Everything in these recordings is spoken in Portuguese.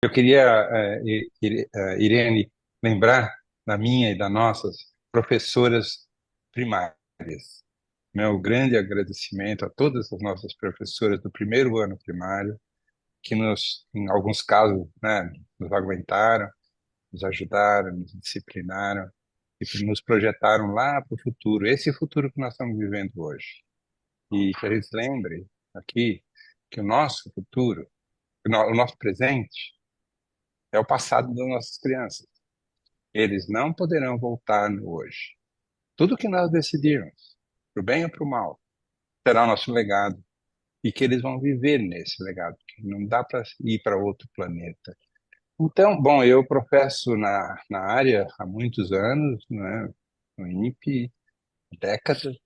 Eu queria, Irene, lembrar da minha e das nossas professoras primárias. Meu grande agradecimento a todas as nossas professoras do primeiro ano primário, que em alguns casos, né, nos aguentaram, nos ajudaram, nos disciplinaram e nos projetaram lá para o futuro, esse futuro que nós estamos vivendo hoje. E que a gente lembre aqui que o nosso futuro, o nosso presente, é o passado das nossas crianças. Eles não poderão voltar no hoje. Tudo que nós decidirmos, para o bem ou para o mal, será o nosso legado e que eles vão viver nesse legado, que não dá para ir para outro planeta. Então, bom, eu professo na área há muitos anos, né, no INPE, décadas,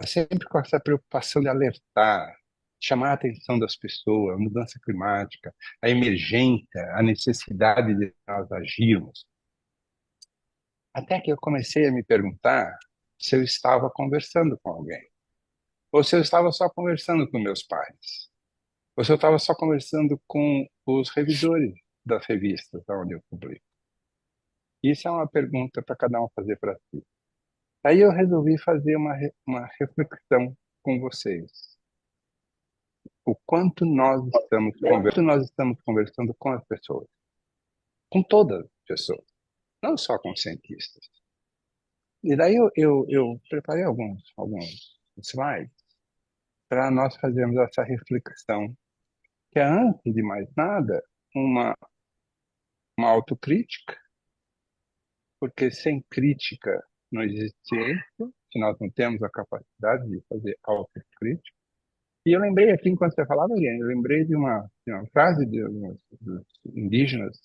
sempre com essa preocupação de alertar, chamar a atenção das pessoas, a mudança climática, a emergência, a necessidade de nós agirmos. Até que eu comecei a me perguntar se eu estava conversando com alguém, ou se eu estava só conversando com meus pais, ou se eu estava só conversando com os revisores das revistas onde eu publico. Isso é uma pergunta para cada um fazer para si. Aí eu resolvi fazer uma reflexão com vocês. O quanto nós estamos conversando com as pessoas, com todas as pessoas, não só com cientistas. E daí eu preparei alguns slides para nós fazermos essa reflexão, que é, antes de mais nada, uma, uma autocrítica, porque sem crítica não existe ciência, se nós não temos a capacidade de fazer autocrítica. E eu lembrei aqui, enquanto você falava, Ian, eu lembrei de uma frase de alguns dos indígenas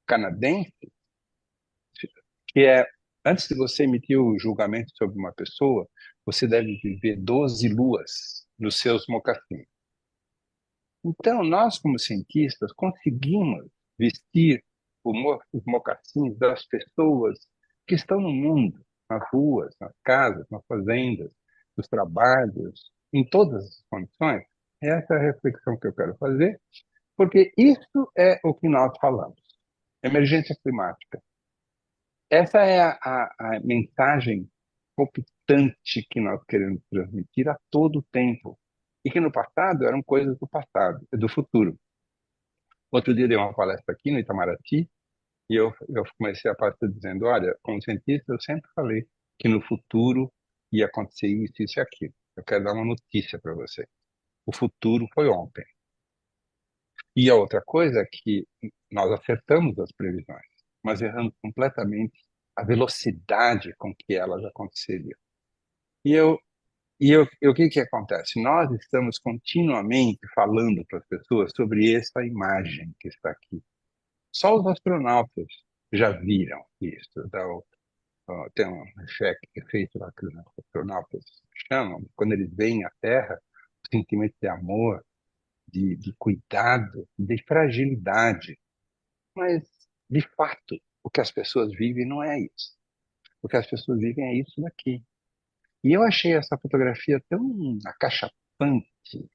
canadenses, que é: antes de você emitir o julgamento sobre uma pessoa, você deve viver 12 luas nos seus mocassins. Então, nós, como cientistas, conseguimos vestir os mocassins das pessoas que estão no mundo, nas ruas, nas casas, nas fazendas, nos trabalhos, em todas as condições. Essa é a reflexão que eu quero fazer, porque isso é o que nós falamos. Emergência climática. Essa é a mensagem palpitante que nós queremos transmitir a todo tempo. E que no passado eram coisas do passado, do futuro. Outro dia dei uma palestra aqui no Itamaraty e eu comecei a palestra dizendo: olha, como cientista, eu sempre falei que no futuro ia acontecer isso e aquilo. Eu quero dar uma notícia para você. O futuro foi ontem. E a outra coisa é que nós acertamos as previsões, mas erramos completamente a velocidade com que elas aconteceriam. E eu o que que acontece? Nós estamos continuamente falando para as pessoas sobre essa imagem que está aqui. Só os astronautas já viram isso. Tem um efeito lá que os astronautas chamam, quando eles veem a Terra, o sentimento de amor, de cuidado, de fragilidade. Mas, de fato, o que as pessoas vivem não é isso. O que as pessoas vivem é isso daqui. E eu achei essa fotografia tão acachapante.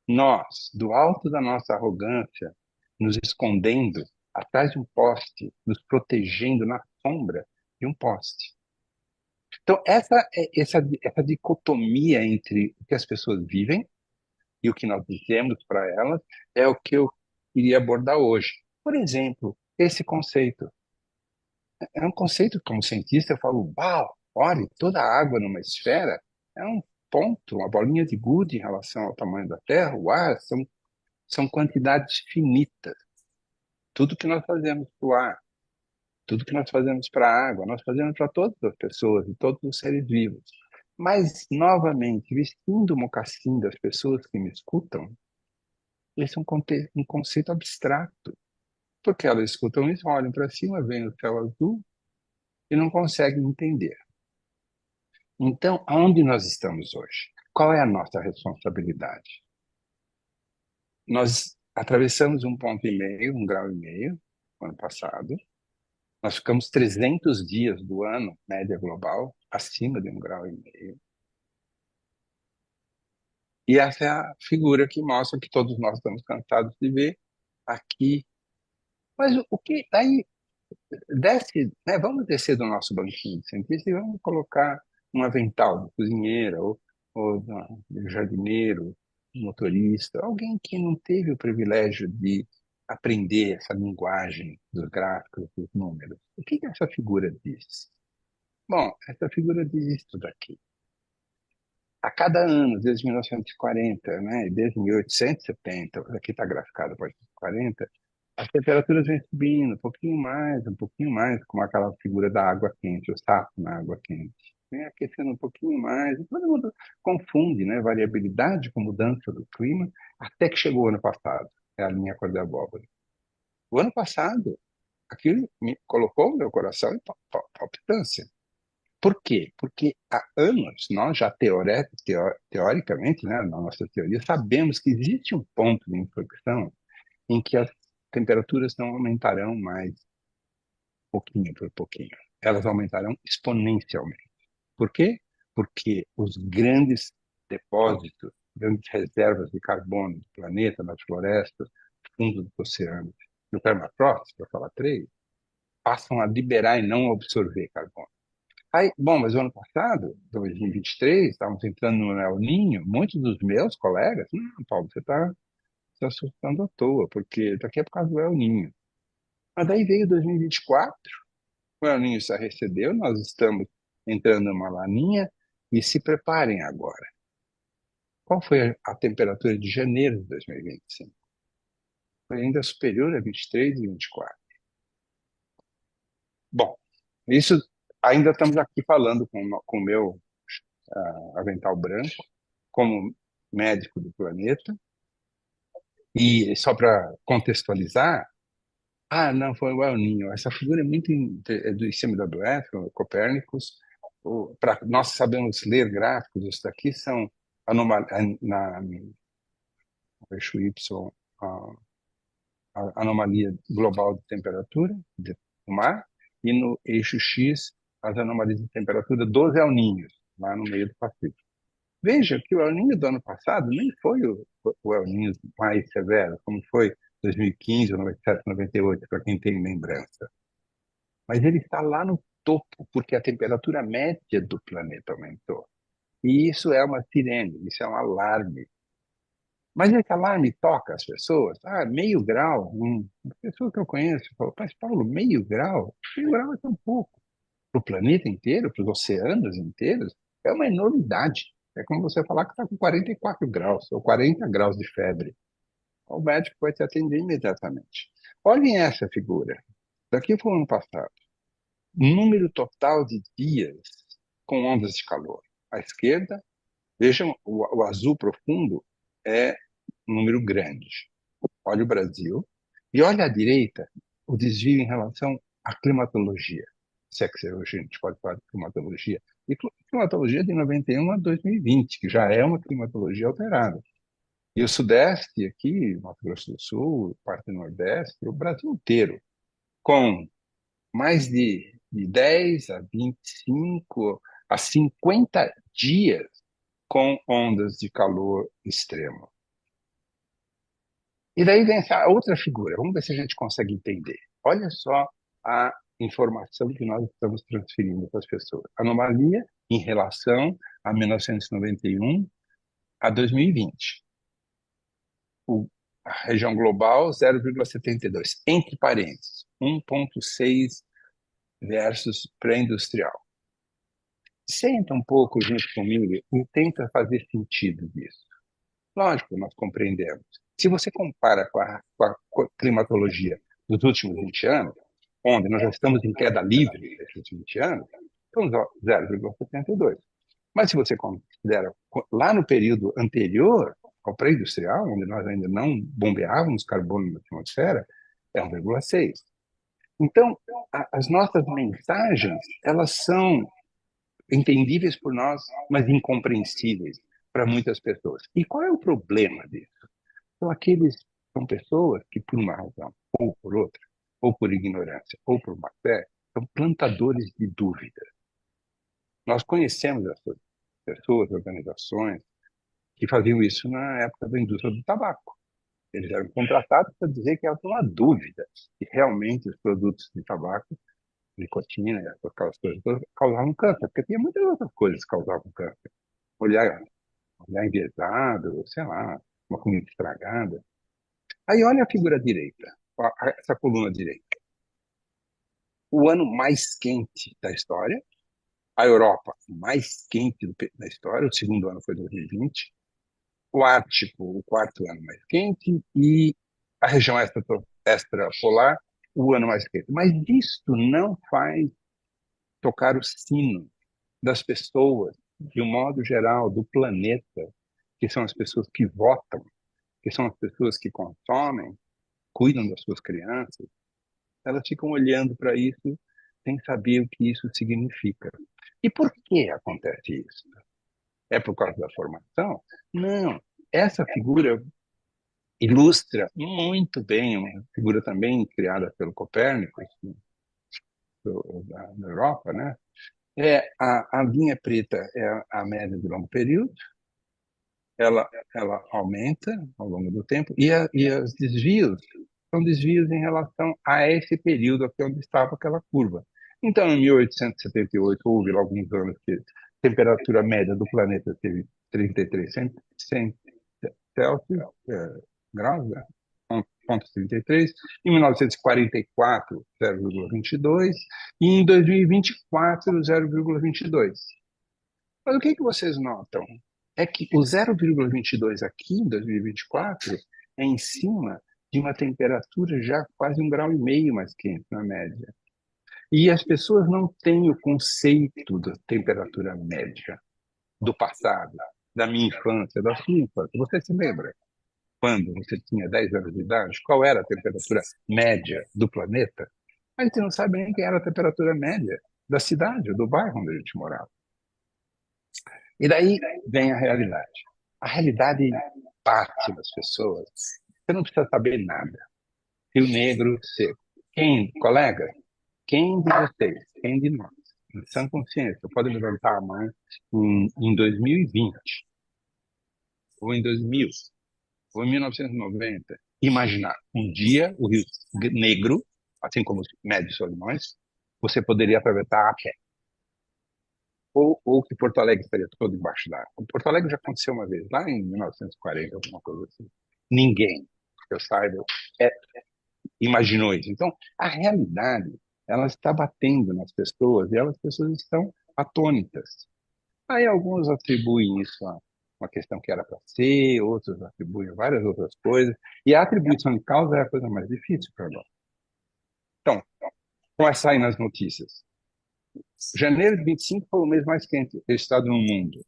Nós, do alto da nossa arrogância, nos escondendo atrás de um poste, nos protegendo na sombra de um poste. Então, essa dicotomia entre o que as pessoas vivem e o que nós dizemos para elas é o que eu queria abordar hoje. Por exemplo, esse conceito. É um conceito que, como cientista, eu falo: uau, olha, toda a água numa esfera é um ponto, uma bolinha de gude em relação ao tamanho da Terra. O ar são quantidades finitas. Tudo que nós fazemos para o ar, tudo que nós fazemos para a água, nós fazemos para todas as pessoas e todos os seres vivos. Mas, novamente, vestindo o mocassim das pessoas que me escutam, esse é um conceito abstrato, porque elas escutam isso, olham para cima, veem o céu azul e não conseguem entender. Então, aonde nós estamos hoje? Qual é a nossa responsabilidade? Nós atravessamos 1,5 ponto, 1,5 grau, ano passado. Nós ficamos 300 dias do ano, média global, acima de 1,5 grau. E essa é a figura que mostra que todos nós estamos cansados de ver, aqui. Mas o que daí desce, né? Vamos descer do nosso banquinho de cientista e vamos colocar um avental de cozinheira ou de jardineiro, motorista, alguém que não teve o privilégio de aprender essa linguagem dos gráficos, dos números. O que que essa figura diz? Bom, essa figura diz isso daqui. A cada ano, desde 1940, né, e desde 1870, aqui está graficado a partir de 40, as temperaturas vêm subindo um pouquinho mais, como aquela figura da água quente, o sapo na água quente. Vem aquecendo um pouquinho mais, e todo mundo confunde, né, variabilidade com mudança do clima, até que chegou o ano passado, é a linha cor de abóbora. O ano passado, aquilo me colocou o meu coração em palpitância. Por quê? Porque há anos nós já teoricamente, né, na nossa teoria, sabemos que existe um ponto de inflexão em que as temperaturas não aumentarão mais pouquinho por pouquinho. Elas aumentarão exponencialmente. Por quê? Porque os grandes depósitos, grandes reservas de carbono do planeta, nas florestas, fundo do oceano, no permafrost, para falar três, passam a liberar e não absorver carbono. Aí, bom, mas o ano passado, 2023, estávamos entrando no El Niño, muitos dos meus colegas, não, Paulo, você está se assustando à toa, porque daqui é por causa do El Niño. Mas daí veio 2024, o El Niño se arrefeceu, nós estamos entrando numa laninha, e se preparem agora. Qual foi a temperatura de janeiro de 2025? Foi ainda superior a 23 e 24. Bom, isso ainda estamos aqui falando com o meu avental branco, como médico do planeta. E só para contextualizar, não, foi o El Niño. Essa figura é muito é do ICMWF, Copérnicos. Nós sabemos ler gráficos, isso daqui são no eixo Y, a, a anomalia global de temperatura do mar, e no eixo X, as anomalias de temperatura dos El Niños, lá no meio do Pacífico. Veja que o El Niño do ano passado nem foi o El Niño mais severo, como foi 2015, 97, 98, para quem tem lembrança. Mas ele está lá no topo, porque a temperatura média do planeta aumentou. E isso é uma sirene, isso é um alarme. Mas esse alarme toca as pessoas. Meio grau. Uma pessoa que eu conheço falou, mas Paulo, meio grau é tão pouco. Para o planeta inteiro, para os oceanos inteiros, é uma enormidade. É como você falar que está com 44 graus ou 40 graus de febre. O médico vai te atender imediatamente. Olhem essa figura. Daqui foi o ano passado. Número total de dias com ondas de calor. À esquerda, vejam, o azul profundo é um número grande. Olha o Brasil. E olha à direita, o desvio em relação à climatologia. Se é que hoje a gente pode falar de climatologia. E climatologia de 91 a 2020, que já é uma climatologia alterada. E o Sudeste aqui, Mato Grosso do Sul, parte do Nordeste, o Brasil inteiro, com mais de 10 a 25 a 50 dias com ondas de calor extremo. E daí vem essa outra figura. Vamos ver se a gente consegue entender. Olha só a informação que nós estamos transferindo para as pessoas. Anomalia em relação a 1991 a 2020. A região global, 0,72. Entre parênteses, 1,6 versus pré-industrial. Senta um pouco junto comigo e tenta fazer sentido disso. Lógico, nós compreendemos. Se você compara com a climatologia dos últimos 20 anos, onde nós já estamos em queda livre nesses 20 anos, estamos a 0,72. Mas se você considera lá no período anterior ao pré-industrial, onde nós ainda não bombeávamos carbono na atmosfera, é 1,6. Então, as nossas mensagens, elas são entendíveis por nós, mas incompreensíveis para muitas pessoas. E qual é o problema disso? São pessoas que, por uma razão ou por outra, ou por ignorância, ou por má fé, são plantadores de dúvidas. Nós conhecemos essas pessoas, organizações, que faziam isso na época da indústria do tabaco. Eles eram contratados para dizer que havia uma dúvida se realmente os produtos de tabaco, nicotina, aquelas coisas todas, causavam câncer, porque tinha muitas outras coisas que causavam câncer. Olhar, olhar enviesado, sei lá, uma comida estragada. Aí olha a figura direita, essa coluna direita. O ano mais quente da história, a Europa mais quente da história, o segundo ano foi 2020, o Ártico, o quarto ano mais quente, e a região extrapolar, o ano mais quente. Mas isto não faz tocar o sino das pessoas, de um modo geral, do planeta, que são as pessoas que votam, que são as pessoas que consomem, cuidam das suas crianças, elas ficam olhando para isso sem saber o que isso significa. E por que acontece isso? É por causa da formação? Não. Essa figura ilustra muito bem, uma figura também criada pelo Copérnico, da Europa, né? A linha preta é a média de longo período, ela aumenta ao longo do tempo, e os desvios são desvios em relação a esse período aqui onde estava aquela curva. Então, em 1878, houve alguns anos que a temperatura média do planeta teve 33 Celsius, graus, né? 0,33, em 1944, 0,22, e em 2024, 0,22. Mas o que que vocês notam? É que o 0,22 aqui em 2024 é em cima de uma temperatura já quase 1,5 graus mais quente na média. E as pessoas não têm o conceito da temperatura média do passado, da minha infância, da sua infância. Você se lembra? Quando você tinha 10 anos de idade, qual era a temperatura média do planeta? A gente não sabe nem quem era a temperatura média da cidade, do bairro onde a gente morava. E daí vem a realidade. A realidade bate nas pessoas. Você não precisa saber nada. Rio Negro seco. Quem, colega? Quem de vocês? Quem de nós? Em sã consciência, pode levantar a mão em 2020, ou em 2000, ou em 1990, imaginar um dia o Rio Negro, assim como os médios solimões, você poderia atravessar a pé. Ou que Porto Alegre estaria todo embaixo d'água. Porto Alegre já aconteceu uma vez, lá em 1940, alguma coisa assim. Ninguém, que eu saiba, é, imaginou isso. Então, a realidade, ela está batendo nas pessoas e as pessoas estão atônitas. Aí alguns atribuem isso a uma questão que era para ser, outros atribuem várias outras coisas, e a atribuição de causa é a coisa mais difícil para nós. Então, começa aí nas notícias. Janeiro de 25 foi o mês mais quente registrado no mundo.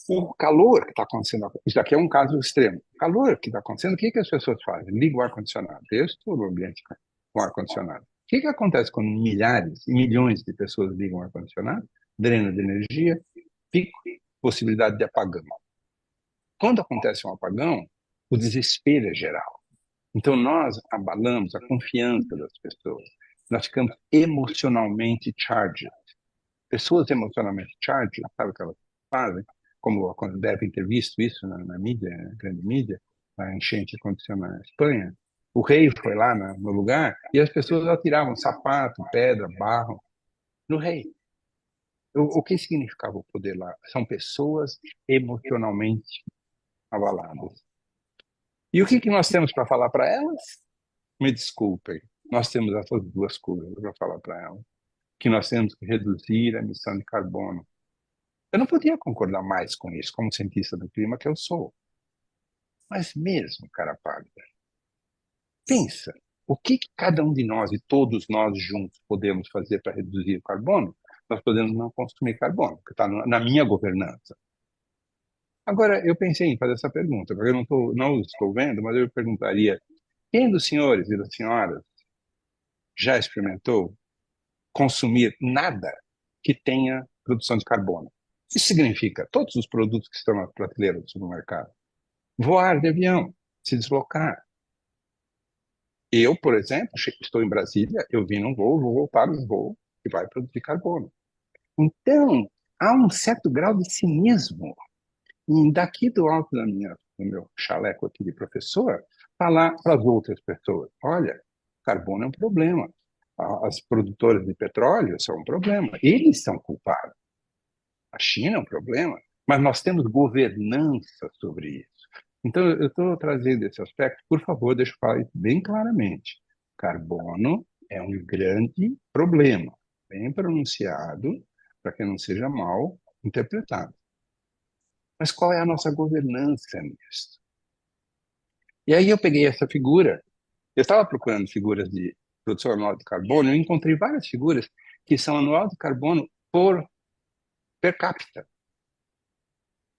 O calor que está acontecendo, isso aqui é um caso extremo. O calor que está acontecendo, o que que as pessoas fazem? Ligam o ar-condicionado. Eu estou no ambiente com ar-condicionado. O que que acontece quando milhares e milhões de pessoas ligam o ar-condicionado? Dreno de energia, pico, possibilidade de apagão. Quando acontece um apagão, o desespero é geral. Então nós abalamos a confiança das pessoas. Nós ficamos emocionalmente charged. Pessoas emocionalmente charged, sabe o que elas fazem? Como devem ter visto isso na mídia, na grande mídia, a enchente que aconteceu na Espanha. O rei foi lá no lugar e as pessoas atiravam sapato, pedra, barro no rei. O que significava o poder lá? São pessoas emocionalmente abaladas. E o que que nós temos para falar para elas? Me desculpem, nós temos essas duas coisas para falar para elas. Que nós temos que reduzir a emissão de carbono. Eu não podia concordar mais com isso, como cientista do clima que eu sou. Mas mesmo, cara pálida, pensa, o que que cada um de nós e todos nós juntos podemos fazer para reduzir o carbono? Nós podemos não consumir carbono, que está na minha governança. Agora, eu pensei em fazer essa pergunta, porque eu não estou vendo, mas eu perguntaria, quem dos senhores e das senhoras já experimentou consumir nada que tenha produção de carbono? Isso significa todos os produtos que estão na prateleira do supermercado. Voar de avião, se deslocar. Eu, por exemplo, estou em Brasília, eu vim num voo, vou voltar num voo que vai produzir carbono. Então, há um certo grau de cinismo. E daqui do alto da minha no meu chaleco aqui de professor, falar para as outras pessoas: olha, carbono é um problema. As produtoras de petróleo são um problema. Eles são culpados. A China é um problema. Mas nós temos governança sobre isso. Então, eu estou trazendo esse aspecto, por favor, deixa eu falar isso bem claramente. Carbono é um grande problema, bem pronunciado, para que não seja mal interpretado. Mas qual é a nossa governança nisso? E aí eu peguei essa figura, eu estava procurando figuras de produção anual de carbono, e eu encontrei várias figuras que são anual de carbono por per capita.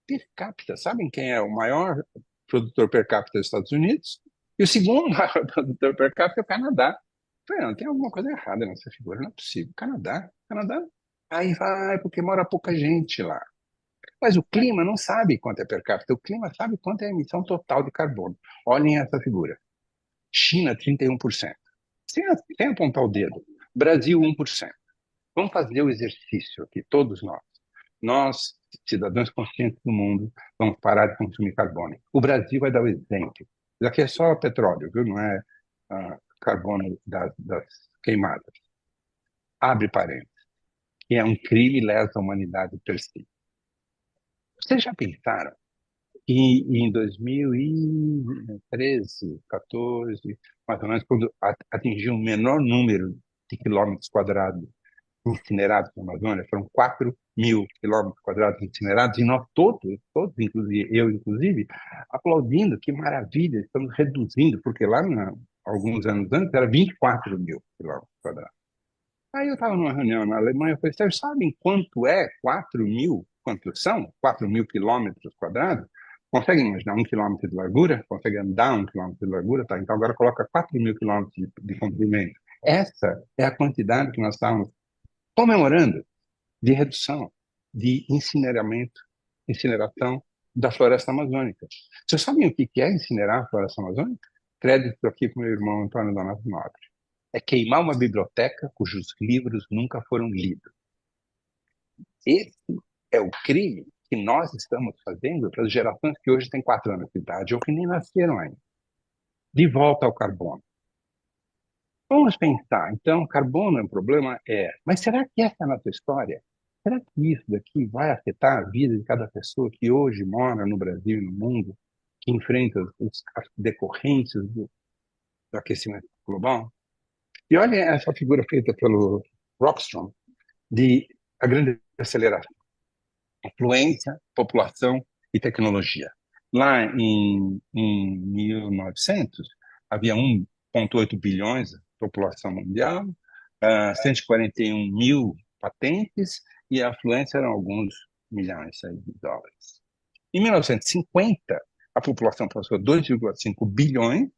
Per capita, sabem quem é o maior produtor per capita dos Estados Unidos? E o segundo maior produtor per capita é o Canadá. Eu falei, não, tem alguma coisa errada nessa figura, não é possível. Canadá? Canadá? Aí vai, porque mora pouca gente lá. Mas o clima não sabe quanto é per capita, o clima sabe quanto é a emissão total de carbono. Olhem essa figura. China, 31%. Sem apontar o dedo. Brasil, 1%. Vamos fazer o exercício aqui, todos nós. Nós, cidadãos conscientes do mundo, vamos parar de consumir carbono. O Brasil vai dar o exemplo. Isso aqui é só petróleo, viu? Não é carbono das queimadas. Abre parênteses. Que é um crime lesa a humanidade per si. Vocês já pensaram que em 2013, 14, mais ou menos, quando atingiu o menor número de quilômetros quadrados incinerados na Amazônia, foram 4.000 quilômetros quadrados incinerados, e nós todos, inclusive eu, inclusive, aplaudindo, que maravilha, estamos reduzindo, porque lá, alguns anos antes, era 24.000 quilômetros quadrados. Aí eu estava numa reunião na Alemanha, eu falei, vocês sabem quanto é 4.000? Quantos são? 4.000 quilômetros quadrados? Conseguem imaginar 1 quilômetro de largura? Consegue andar 1 quilômetro de largura? Tá, então agora coloca 4.000 quilômetros de comprimento. Essa é a quantidade que nós estávamos comemorando de redução, de incineração da floresta amazônica. Vocês sabem o que é incinerar a floresta amazônica? Crédito aqui para o meu irmão Antônio Donato Nobre. É queimar uma biblioteca cujos livros nunca foram lidos. Esse é o crime que nós estamos fazendo para as gerações que hoje têm 4 anos de idade ou que nem nasceram ainda. De volta ao carbono. Vamos pensar, então, carbono é um problema? É. Mas será que essa é a nossa história? Será que isso daqui vai afetar a vida de cada pessoa que hoje mora no Brasil e no mundo, que enfrenta as decorrências do aquecimento global? E olha essa figura feita pelo Rockstrom de a grande aceleração. Influência, população e tecnologia. Lá em 1900, havia 1,8 bilhões de população mundial, 141 mil patentes e a afluência eram alguns milhões de dólares. Em 1950, a população passou a 2,5 bilhões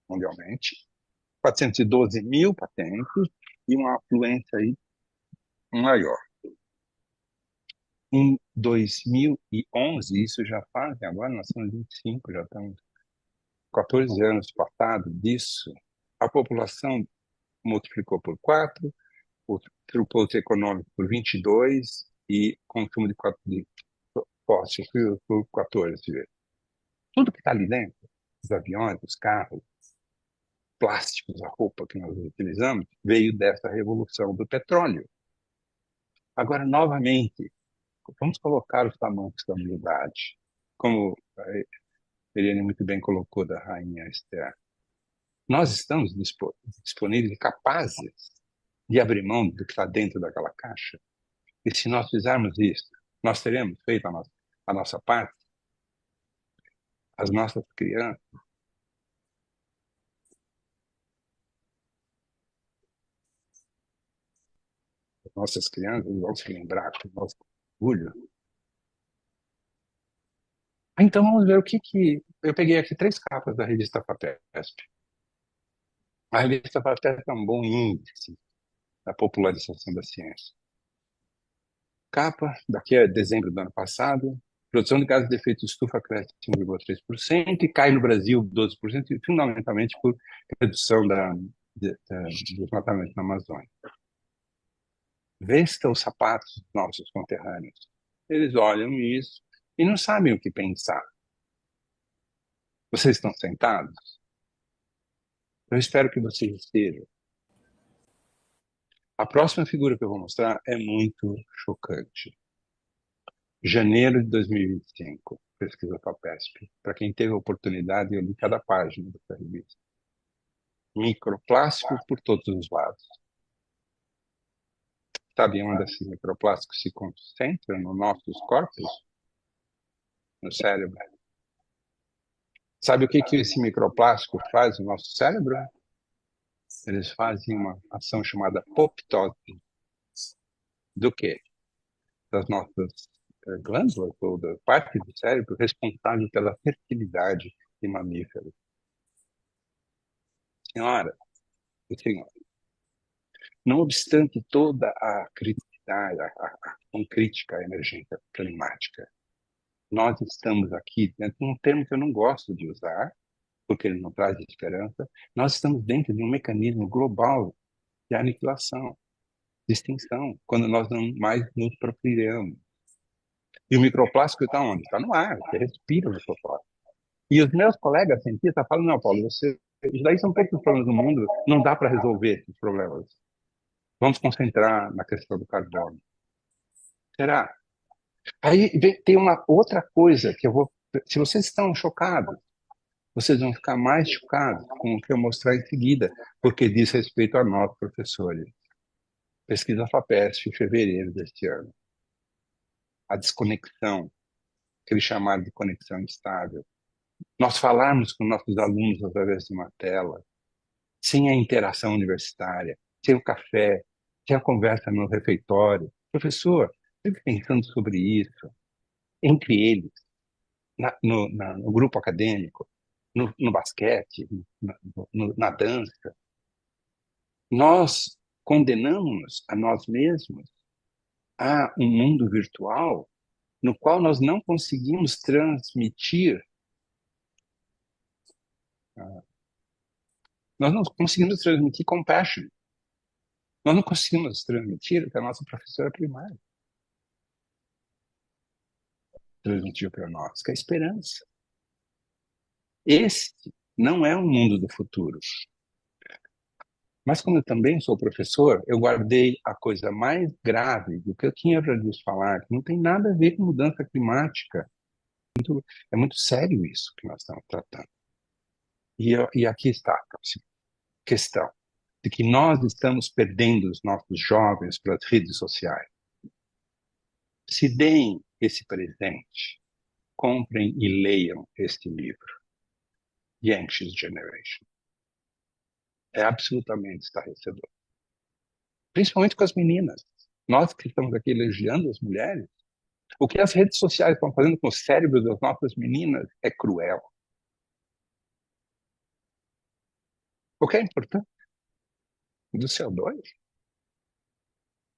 mundialmente, 412 mil patentes e uma afluência aí maior. Em 2011, isso já faz, agora nós somos 25, já estamos 14 anos passados disso, a população multiplicou por 4, o throughput econômico por 22 e consumo de fóssil por 14 vezes. Tudo que está ali dentro, os aviões, os carros, plásticos, a roupa que nós utilizamos, veio dessa revolução do petróleo. Agora, novamente, vamos colocar os tamanhos da humanidade, como a Eliane muito bem colocou da rainha Esther. Nós estamos disponíveis e capazes de abrir mão do que está dentro daquela caixa. E se nós fizermos isso, nós teremos feito a nossa parte, as nossas crianças. As nossas crianças vão se lembrar com o nosso orgulho. Então vamos ver o que. Eu peguei aqui 3 capas da revista FAPESP. A revista FAPESP é um bom índice da popularização da ciência. Capa, daqui a dezembro do ano passado, produção de gases de efeito de estufa cresce 5,3% e cai no Brasil 12%, e fundamentalmente por redução do desmatamento na Amazônia. Vesta os sapatos dos nossos conterrâneos. Eles olham isso e não sabem o que pensar. Vocês estão sentados? Eu espero que vocês estejam. A próxima figura que eu vou mostrar é muito chocante. Janeiro de 2025, pesquisa FAPESP. Para quem teve a oportunidade, eu li cada página dessa revista. Microplástico por todos os lados. Sabe onde esses microplásticos se concentram nos nossos corpos? No cérebro. Sabe o que esse microplástico faz no nosso cérebro? Eles fazem uma ação chamada apoptose. Do quê? Das nossas glândulas ou da parte do cérebro responsável pela fertilidade de mamíferos. Senhora e senhor, não obstante toda a criticidade, a crítica à emergência climática, nós estamos aqui dentro de um termo que eu não gosto de usar, porque ele não traz esperança, nós estamos dentro de um mecanismo global de aniquilação, de extinção, quando nós não mais nos procriamos. E o microplástico está onde? Está no ar, você respira o microplástico. E os meus colegas cientistas falam, não, Paulo, isso daí são poucos problemas do mundo, não dá para resolver esses problemas. Vamos concentrar na questão do carbono. Será? Aí tem uma outra coisa que eu vou. Se vocês estão chocados, vocês vão ficar mais chocados com o que eu mostrar em seguida, porque diz respeito a nós, professores. Pesquisa FAPESP, em fevereiro deste ano. A desconexão, que eles chamaram de conexão instável. Nós falarmos com nossos alunos através de uma tela, sem a interação universitária, sem o café, sem a conversa no refeitório. Professor, fique pensando sobre isso, entre eles, no grupo acadêmico, no basquete, na dança. Nós condenamos a nós mesmos a um mundo virtual no qual nós não conseguimos transmitir, nós não conseguimos transmitir compassion, nós não conseguimos transmitir o que a nossa professora primária transmitiu para nós, que é a esperança. Esse não é um mundo do futuro. Mas como eu também sou professor, eu guardei a coisa mais grave do que eu tinha para lhes falar, que não tem nada a ver com mudança climática. É muito sério isso que nós estamos tratando. E aqui está a próxima questão, de que nós estamos perdendo os nossos jovens para as redes sociais. Se deem esse presente, comprem e leiam este livro, The Anxious Generation. É absolutamente estarrecedor. Principalmente com as meninas. Nós que estamos aqui elogiando as mulheres, o que as redes sociais estão fazendo com o cérebro das nossas meninas é cruel. O que é importante do CO2?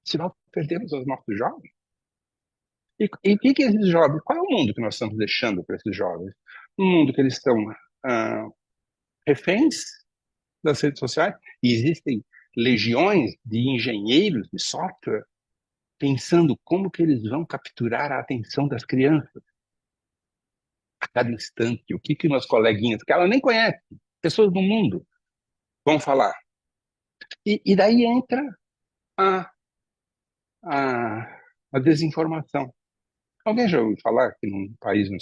Se nós perdemos os nossos jovens. E o que esses jovens, qual é o mundo que nós estamos deixando para esses jovens? Um mundo que eles estão reféns das redes sociais, e existem legiões de engenheiros de software pensando como que eles vão capturar a atenção das crianças a cada instante. O que meus coleguinhas, que ela nem conhece, pessoas do mundo, vão falar. E daí entra a, a, a desinformação. Alguém já ouviu falar que num país no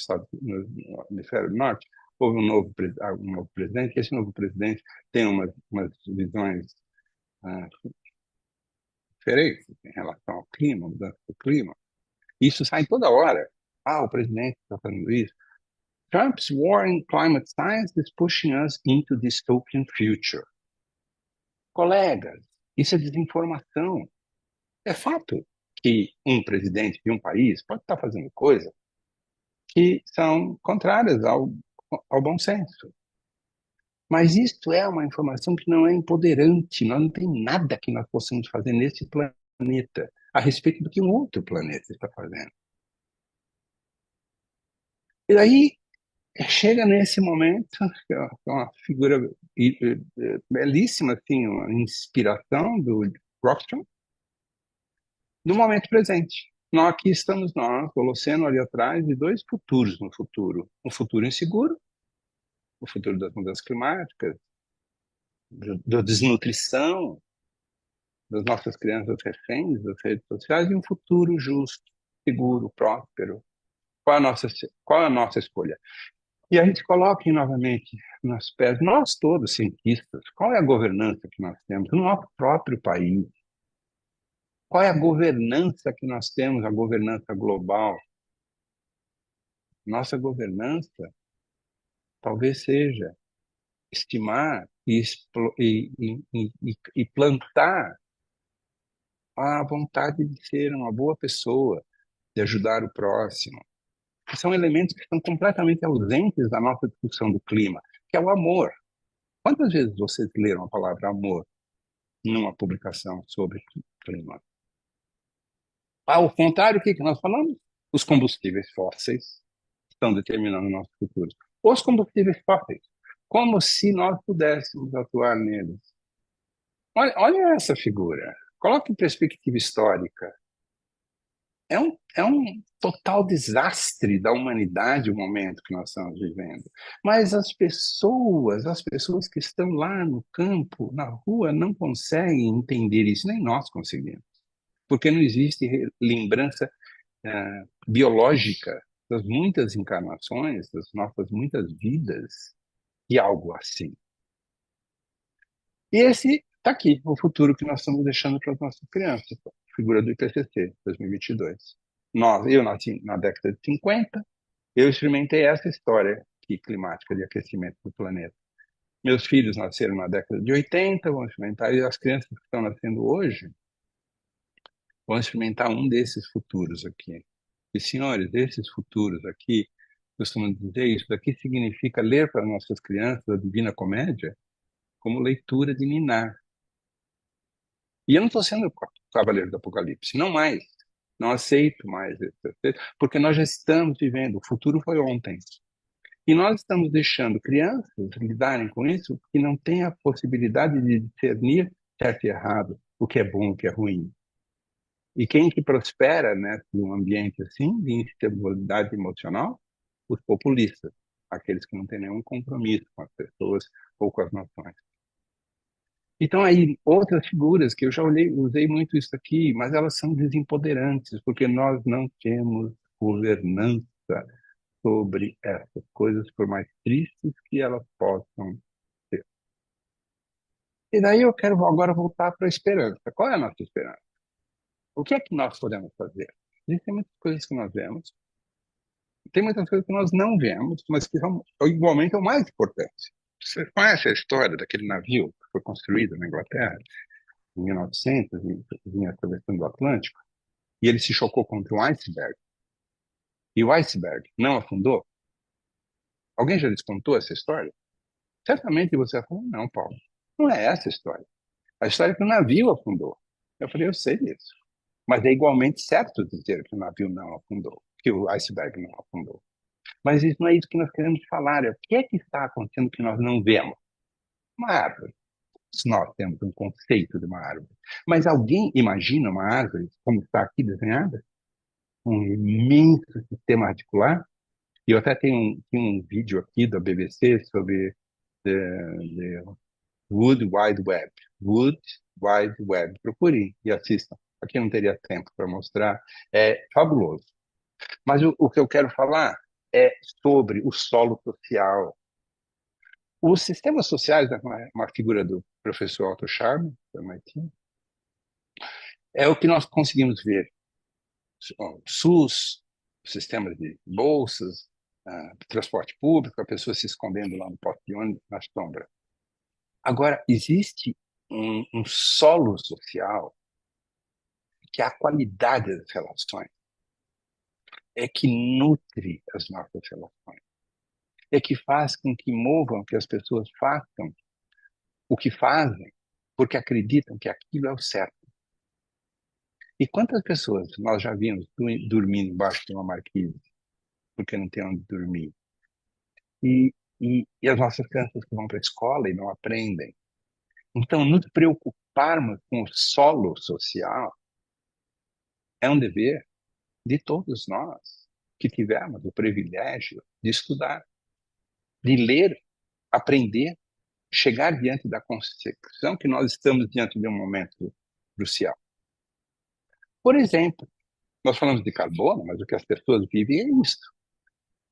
hemisfério norte houve um novo presidente, e esse novo presidente tem umas visões diferentes em relação ao clima, mudança do clima. Isso sai toda hora. Ah, o presidente está fazendo isso. Trump's war in climate science is pushing us into dystopian future. Colegas, isso é desinformação. É fato que um presidente de um país pode estar fazendo coisas que são contrárias ao bom senso. Mas isto é uma informação que não é empoderante. Nós não tem nada que nós possamos fazer nesse planeta a respeito do que um outro planeta está fazendo. E daí chega nesse momento, que é uma figura belíssima, assim, uma inspiração do Rockstrom, no momento presente. Aqui estamos nós, Holoceno ali atrás, de dois futuros no futuro. Um futuro inseguro o futuro das mudanças climáticas, da desnutrição das nossas crianças reféns das redes sociais e um futuro justo, seguro, próspero. Qual é a nossa escolha? E a gente coloca novamente nos pés, nós todos cientistas, qual é a governança que nós temos no nosso próprio país? Qual é a governança que nós temos, a governança global? Nossa governança talvez seja estimar e plantar a vontade de ser uma boa pessoa, de ajudar o próximo, que são elementos que estão completamente ausentes da nossa discussão do clima, que é o amor. Quantas vezes vocês leram a palavra amor numa publicação sobre clima? Ao contrário, o que nós falamos? Os combustíveis fósseis estão determinando o nosso futuro. Os combustíveis fósseis, como se nós pudéssemos atuar neles. Olha essa figura. Coloque em perspectiva histórica. É um total desastre da humanidade o momento que nós estamos vivendo. Mas as pessoas que estão lá no campo, na rua, não conseguem entender isso, nem nós conseguimos. Porque não existe lembrança biológica das muitas encarnações, das nossas muitas vidas, de algo assim. E esse está aqui, o futuro que nós estamos deixando para as nossas crianças. Figura do IPCC, 2022. Eu nasci na década de 50, eu experimentei essa história aqui, climática de aquecimento do planeta. Meus filhos nasceram na década de 80, vão experimentar, e as crianças que estão nascendo hoje vão experimentar um desses futuros aqui. E, senhores, esses futuros aqui, costumam dizer isso, daqui significa ler para nossas crianças a Divina Comédia como leitura de ninar. E eu não estou sendo cavaleiro do Apocalipse, não mais. Não aceito mais isso, porque nós já estamos vivendo, o futuro foi ontem. E nós estamos deixando crianças lidarem com isso que não têm a possibilidade de discernir certo e errado, o que é bom, o que é ruim. E quem que prospera, né, num ambiente assim, de instabilidade emocional? Os populistas, aqueles que não têm nenhum compromisso com as pessoas ou com as nações. Então, aí, outras figuras que eu já usei muito isso aqui, mas elas são desempoderantes, porque nós não temos governança sobre essas coisas, por mais tristes que elas possam ser. E daí eu quero agora voltar para a esperança. Qual é a nossa esperança? O que é que nós podemos fazer? Existem muitas coisas que nós vemos, tem muitas coisas que nós não vemos, mas que são igualmente o mais importante. Você conhece a história daquele navio que foi construído na Inglaterra em 1900, vinha atravessando o Atlântico, e ele se chocou contra um iceberg, e o iceberg não afundou? Alguém já lhes contou essa história? Certamente você falou, não, Paulo, não é essa a história. A história é que o navio afundou. Eu falei, eu sei disso. Mas é igualmente certo dizer que o navio não afundou, que o iceberg não afundou. Mas isso não é isso que nós queremos falar. É o que é que está acontecendo que nós não vemos? Uma árvore. Nós temos um conceito de uma árvore. Mas alguém imagina uma árvore como está aqui desenhada? Um imenso sistema articular? E eu até tenho um vídeo aqui da BBC sobre the Wood Wide Web. Wood Wide Web. Procurem e assistam. Aqui eu não teria tempo para mostrar. É fabuloso. Mas o que eu quero falar é sobre o solo social. Os sistemas sociais, né, uma figura do professor Otto Scharmer, do MIT, é o que nós conseguimos ver. O SUS, sistemas de bolsas, transporte público, a pessoa se escondendo lá no posto de ônibus, na sombra. Agora, existe um solo social que é a qualidade das relações, é que nutre as nossas relações, é que faz com que movam, que as pessoas façam o que fazem, porque acreditam que aquilo é o certo. E quantas pessoas nós já vimos dormindo embaixo de uma marquise, porque não tem onde dormir? E as nossas crianças que vão para a escola e não aprendem. Então, nos preocuparmos com o solo social é um dever de todos nós que tivemos o privilégio de estudar, de ler. aprender, chegar diante da concepção que nós estamos diante de um momento crucial. Por exemplo, nós falamos de carbono, mas o que as pessoas vivem é isso.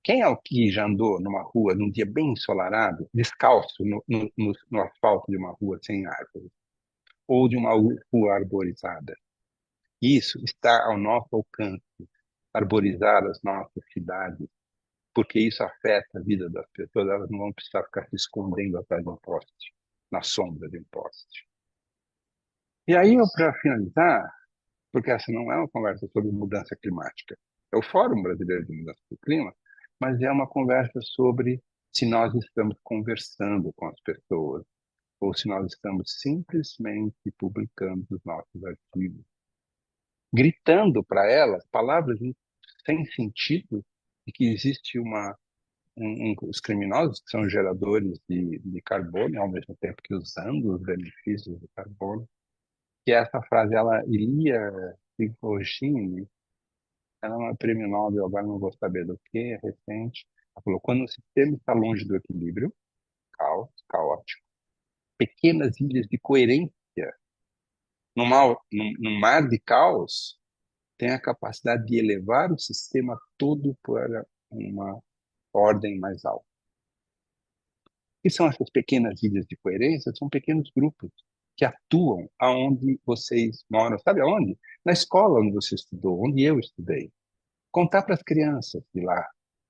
Quem é o que já andou numa rua num dia bem ensolarado, descalço no asfalto de uma rua sem árvores, ou de uma rua arborizada? Isso está ao nosso alcance, arborizar as nossas cidades, porque isso afeta a vida das pessoas, elas não vão precisar ficar se escondendo atrás de um poste, na sombra de um poste. E aí, para finalizar, porque essa não é uma conversa sobre mudança climática, é o Fórum Brasileiro de Mudança do Clima, mas é uma conversa sobre se nós estamos conversando com as pessoas ou se nós estamos simplesmente publicando os nossos artigos, gritando para elas palavras sem sentido e que existe os criminosos que são geradores de carbono, ao mesmo tempo que usando os benefícios do carbono. Que essa frase, ela, Ilia Prigogine, ela é uma prêmio Nobel, agora não vou saber do que, é recente. Ela falou, quando o sistema está longe do equilíbrio, caos, caótico, pequenas ilhas de coerência num mar de caos têm a capacidade de elevar o sistema todo para uma ordem mais alta. E são essas pequenas ilhas de coerência? São pequenos grupos que atuam aonde vocês moram. Sabe aonde? Na escola onde você estudou, onde eu estudei. Contar para as crianças de lá.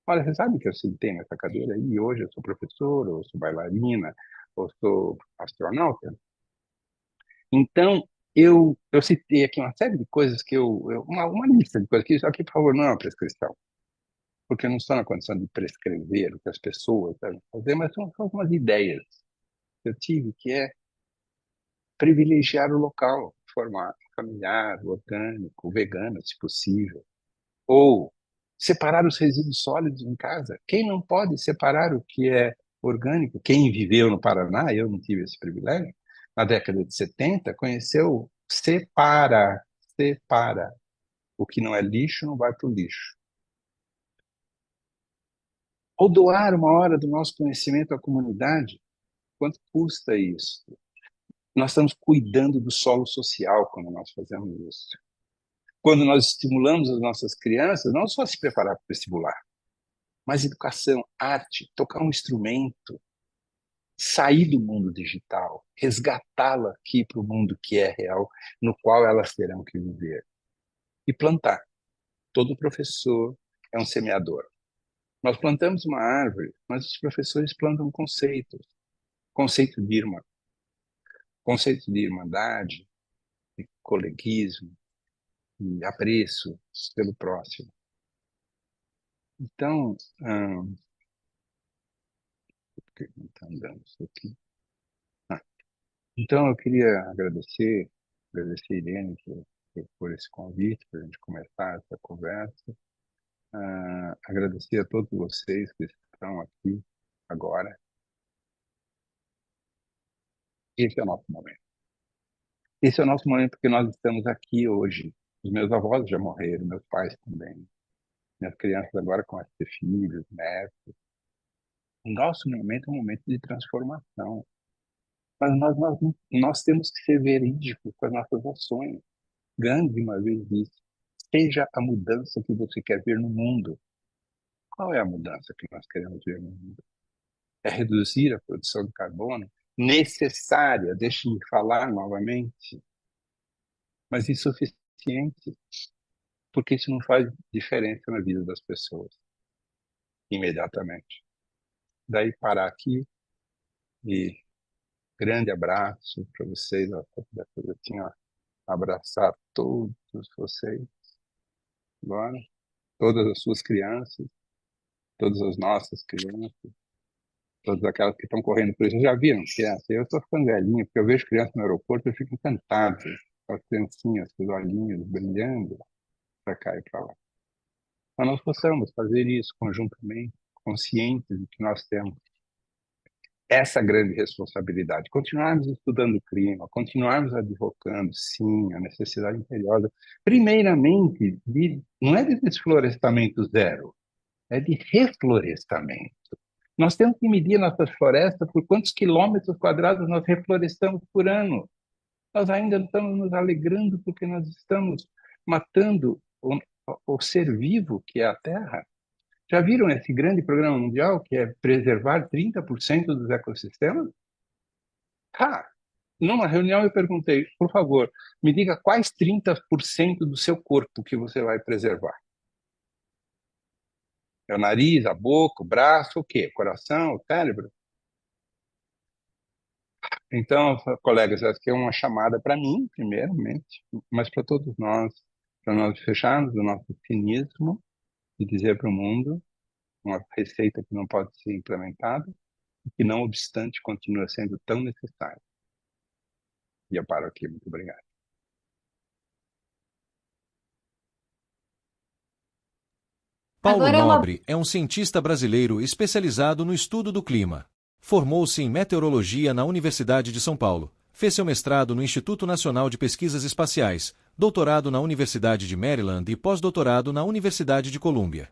Olha, você sabe que eu sentei nessa cadeira aí e hoje eu sou professor, ou sou bailarina, ou sou astronauta? Então, eu citei aqui uma série de coisas uma lista de coisas que isso aqui, por favor, não é uma prescrição, porque eu não estou na condição de prescrever o que as pessoas devem fazer, mas são algumas ideias que eu tive, que é privilegiar o local, formar familiar, orgânico, vegano, se possível, ou separar os resíduos sólidos em casa. Quem não pode separar o que é orgânico? Quem viveu no Paraná, eu não tive esse privilégio, na década de 70, conheceu separa. O que não é lixo não vai para o lixo. Ou doar uma hora do nosso conhecimento à comunidade. Quanto custa isso? Nós estamos cuidando do solo social quando nós fazemos isso. Quando nós estimulamos as nossas crianças, não só se preparar para o vestibular, mas educação, arte, tocar um instrumento, sair do mundo digital, resgatá-la aqui para o mundo que é real, no qual elas terão que viver. E plantar. Todo professor é um semeador. Nós plantamos uma árvore, mas os professores plantam conceitos. Conceito de irmã, conceito de irmandade, de coleguismo, de apreço pelo próximo. Então, por que não está andando isso aqui? Ah, então, eu queria agradecer a Irene por esse convite, para a gente começar essa conversa. Agradecer a todos vocês que estão aqui agora. Esse é o nosso momento. Esse é o nosso momento porque nós estamos aqui hoje. Os meus avós já morreram, meus pais também. Minhas crianças agora começam a ter filhos, netos. O nosso momento é um momento de transformação. Mas nós temos que ser verídicos com as nossas ações. Gandhi uma vez disse, seja a mudança que você quer ver no mundo. Qual é a mudança que nós queremos ver no mundo? É reduzir a produção de carbono necessária, deixe-me falar novamente, mas insuficiente, porque isso não faz diferença na vida das pessoas, imediatamente. Daí parar aqui e grande abraço para vocês, eu tinha abraçar todos vocês agora, todas as suas crianças, todas as nossas crianças, todas aquelas que estão correndo por isso. Já viram criança? Eu estou ficando velhinho, porque eu vejo criança no aeroporto e eu fico encantado. As criancinhas, com os olhinhos brilhando para cá e para lá. Mas nós possamos fazer isso conjuntamente, conscientes de que nós temos essa grande responsabilidade. Continuarmos estudando o clima, continuarmos advocando, sim, a necessidade imperiosa, primeiramente, não é de desflorestamento zero, é de reflorestamento. Nós temos que medir nossas florestas por quantos quilômetros quadrados nós reflorestamos por ano. Nós ainda estamos nos alegrando porque nós estamos matando o ser vivo que é a Terra. Já viram esse grande programa mundial que é preservar 30% dos ecossistemas? Ah, numa reunião eu perguntei, por favor, me diga quais 30% do seu corpo que você vai preservar. É o nariz, a boca, o braço, o quê? O coração, o cérebro? Então, colegas, essa aqui é uma chamada para mim, primeiramente, mas para todos nós, para nós fecharmos o nosso cinismo e dizer para o mundo uma receita que não pode ser implementada, e que, não obstante, continua sendo tão necessária. E eu paro aqui. Muito obrigado. Paulo Agora é uma. Nobre é um cientista brasileiro especializado no estudo do clima. Formou-se em meteorologia na Universidade de São Paulo. Fez seu mestrado no Instituto Nacional de Pesquisas Espaciais, doutorado na Universidade de Maryland e pós-doutorado na Universidade de Colômbia.